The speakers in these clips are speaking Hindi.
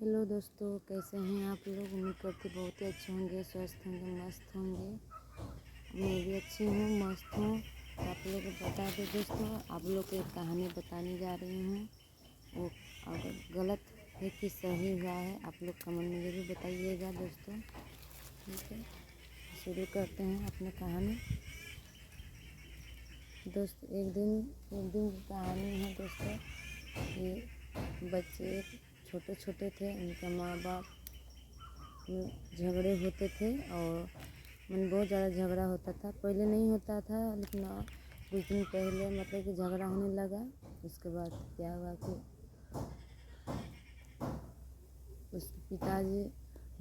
हेलो दोस्तों, कैसे हैं आप लोग। उम्मीद करती बहुत ही अच्छे होंगे, स्वस्थ होंगे, मस्त होंगे। मैं भी अच्छी हूँ, मस्त हूँ। तो आप लोग को बता दें दोस्तों, आप लोग को एक कहानी बताने जा रही हूँ। वो अगर गलत है कि सही हुआ है, आप लोग कमेंट में ज़रूर बताइएगा दोस्तों। ठीक है, शुरू करते हैं अपनी कहानी। दोस्त एक दिन की कहानी है दोस्तों कि बच्चे छोटे छोटे थे, उनका माँ बाप में झगड़े होते थे और बहुत ज़्यादा झगड़ा होता था। पहले नहीं होता था, लेकिन कुछ दिन पहले मतलब कि झगड़ा होने लगा। उसके बाद क्या हुआ कि उसके पिताजी,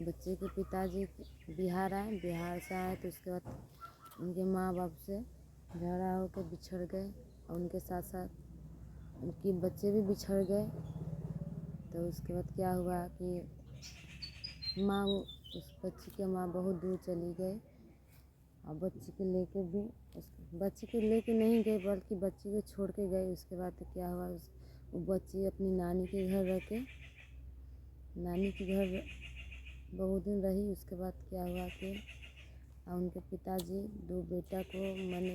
बच्चे के पिताजी बिहार आए। बिहार से आए तो उसके बाद उनके माँ बाप से झगड़ा होकर बिछड़ गए और उनके साथ साथ उनके बच्चे भी बिछड़ गए। तो उसके बाद क्या हुआ कि माँ, उस बच्ची के माँ बहुत दूर चली गई और बच्ची को लेके भी बच्ची को लेके नहीं गए, बल्कि बच्ची को छोड़ के गए। उसके बाद तो क्या हुआ, वो बच्ची अपनी नानी के घर रह के नानी के घर बहुत दिन रही। उसके बाद क्या हुआ कि उनके पिताजी दो बेटा को, मैंने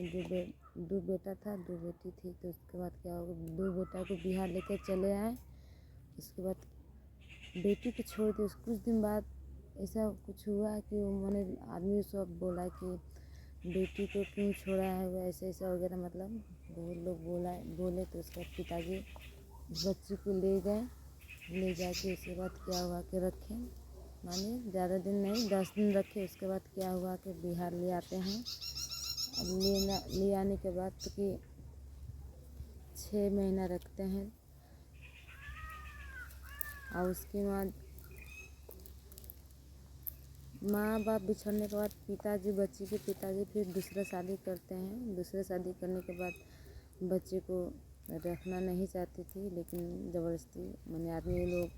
दो बेटा था, दो बेटी थी। तो उसके बाद क्या हुआ, दो बेटा को बिहार लेकर चले आए। उसके बाद बेटी को छोड़ के कुछ दिन बाद ऐसा कुछ हुआ कि वो मैंने आदमी सब बोला कि बेटी को क्यों छोड़ा है, वो ऐसे ऐसा वगैरह, मतलब बहुत लोग बोले। तो उसके बाद पिताजी बच्ची को ले गए, ले जाके उसके बाद क्या हुआ कि रखे, माने ज़्यादा दिन नहीं, 10 दिन रखे। उसके बाद क्या हुआ कि बिहार ले आते हैं। अब ले आने के बाद तो कि 6 महीना रखते हैं और उसके बाद माँ बाप बिछड़ने के बाद बच्ची के पिताजी फिर दूसरा शादी करते हैं। दूसरा शादी करने के बाद बच्चे को रखना नहीं चाहती थी, लेकिन ज़बरदस्ती मैंने आदमी लोग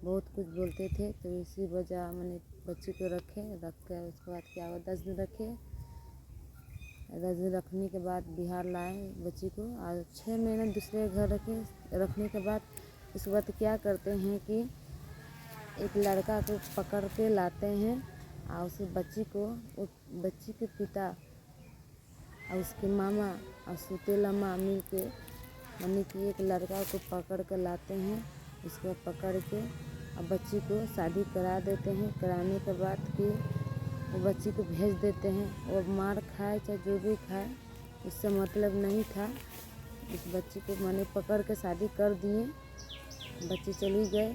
बहुत कुछ बोलते थे। तो इसी वजह मैंने बच्ची को रख कर उसके बाद क्या हुआ, 10 दिन रखे। 10 दिन रखने के बाद बिहार लाए बच्ची को और 6 महीना दूसरे घर रखने के बाद उसके बाद क्या करते हैं कि एक लड़का को पकड़ के लाते हैं और उस बच्ची के पिता और उसके मामा और सुतेला माँ मिल के यानी कि एक लड़का को पकड़ कर लाते हैं। उसके बाद पकड़ के और बच्ची को शादी करा देते हैं। कराने के बाद कि वो बच्ची को भेज देते हैं। वो मार खाए चाहे जो भी खाए, उससे मतलब नहीं था। उस बच्ची को मैंने पकड़ के शादी कर दिए, बच्ची चली गए।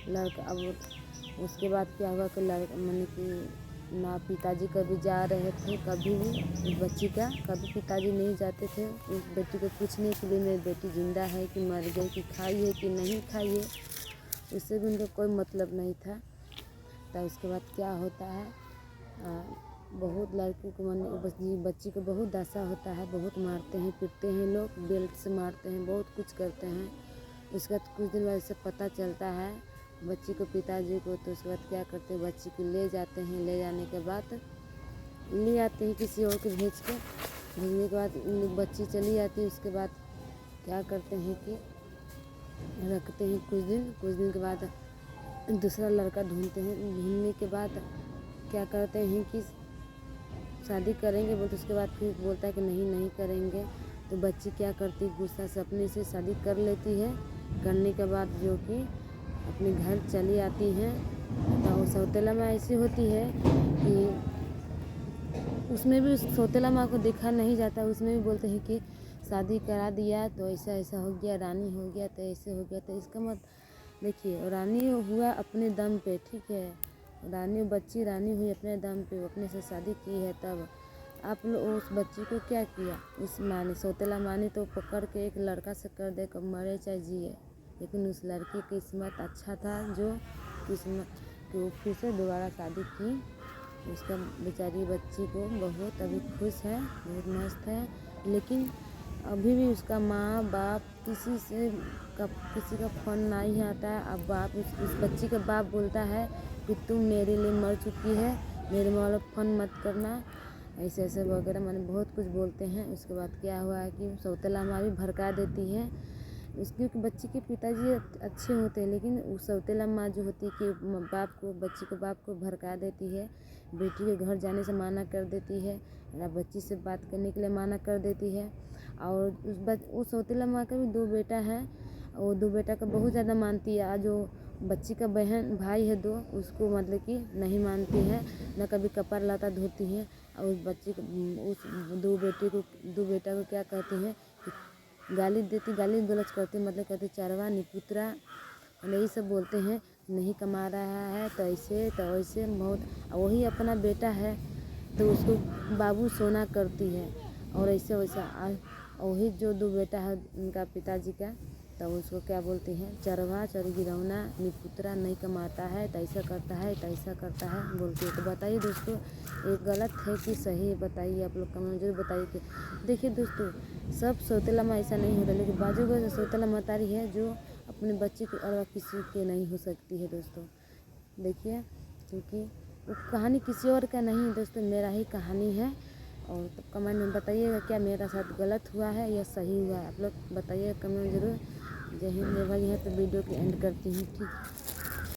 लड़का अब उसके बाद क्या हुआ कि मैंने कि ना पिताजी कभी जा रहे थे, कभी भी उस बच्ची का कभी पिताजी नहीं जाते थे उस बेटी को पूछने के लिए, मेरी बेटी जिंदा है कि मर गई, कि खाई है कि नहीं खाई है, उससे भी उनका कोई मतलब नहीं था। तो उसके बाद क्या होता है, बहुत लड़कों को बच्ची को बहुत दासा होता है, बहुत मारते हैं पीटते हैं लोग, बेल्ट से मारते हैं, बहुत कुछ करते हैं। उसके बाद कुछ दिन बाद से पता चलता है बच्ची को पिताजी को। तो उसके बाद क्या करते हैं, बच्ची को ले जाते हैं। ले जाने के बाद ले आते हैं किसी और को भेजने के बाद बच्ची चली जाती है। उसके बाद क्या करते हैं कि रखते हैं कुछ दिन के बाद दूसरा लड़का ढूंढते हैं। ढूंढने के बाद क्या करते हैं कि शादी करेंगे बोलते, उसके बाद फिर बोलता है कि नहीं करेंगे। तो बच्ची क्या करती, गुस्सा से अपने से शादी कर लेती है। करने के बाद जो कि अपने घर चली आती हैं। तो सौतेला माँ ऐसी होती है कि उसमें भी उस सौतेला माँ को देखा नहीं जाता। उसमें भी बोलते हैं कि शादी करा दिया तो ऐसा ऐसा हो गया, रानी हो गया तो ऐसे हो गया। तो इसका मत देखिए, रानी हुआ अपने दम पे, ठीक है, बच्ची रानी हुई अपने दम पे, वो अपने से शादी की है। तब आप लोग उस बच्ची को क्या किया, उस माँ ने, सौतेला माँ ने तो पकड़ के एक लड़का से कर दे, कब मरे चाहे जिए। लेकिन उस लड़की की किस्मत अच्छा था, जो किस्मत कि वो फिर से दोबारा शादी की। उसका बेचारी बच्ची को बहुत अभी खुश है, बहुत मस्त है। लेकिन अभी भी उसका माँ बाप किसी का फ़ोन नहीं आता है। अब बाप उस बच्ची का बाप बोलता है कि तुम मेरे लिए मर चुकी है, मेरे वाला फ़ोन मत करना, ऐसे ऐसे वगैरह मैंने बहुत कुछ बोलते हैं। उसके बाद क्या हुआ है कि सौतेला माँ भी भड़का देती है। क्योंकि बच्ची के पिताजी अच्छे होते हैं, लेकिन वो सौतेला माँ जो होती है कि बच्ची को बाप को भड़का देती है, बेटी के घर जाने से मना कर देती है, या बच्ची से बात करने के लिए मना कर देती है। और उस सौतेला माँ का भी 2 बेटा है, वो 2 बेटा का बहुत ज़्यादा मानती है। और जो बच्ची का भाई है 2, उसको मतलब कि नहीं मानती है, न कभी कपड़ा लता धोती है। और उस बच्ची को उस 2 बेटा को क्या कहती है कि गाली गलौज करती, मतलब कहते चरवा निपुत्रा, यही सब बोलते हैं। नहीं कमा रहा है तो ऐसे तो वैसे बहुत। वही अपना बेटा है तो उसको बाबू सोना करती है और ऐसे वैसा। वही जो 2 बेटा है उनका पिताजी का, तो उसको क्या बोलती हैं, चरवा चरगिरौना निपुत्रा, नहीं कमाता है तो ऐसा करता है बोलती है। तो बताइए दोस्तों, ये गलत है कि सही है, बताइए आप लोग कमेंट जरूर बताइए। कि देखिए दोस्तों, सब सौतेला माँ ऐसा नहीं होता, लेकिन बाजू का सौतेला महतारी है जो अपने बच्चे के अलावा किसी के नहीं हो सकती है दोस्तों। देखिए, क्योंकि वो कहानी किसी और का नहीं दोस्तों, मेरा ही कहानी है। और तो कमेंट में बताइएगा क्या मेरा साथ गलत हुआ है या सही हुआ है, आप लोग बताइएगा कमेंट जरूर। जय हिंद जय भाई। यहाँ पे वीडियो की एंड करती हूँ, ठीक है।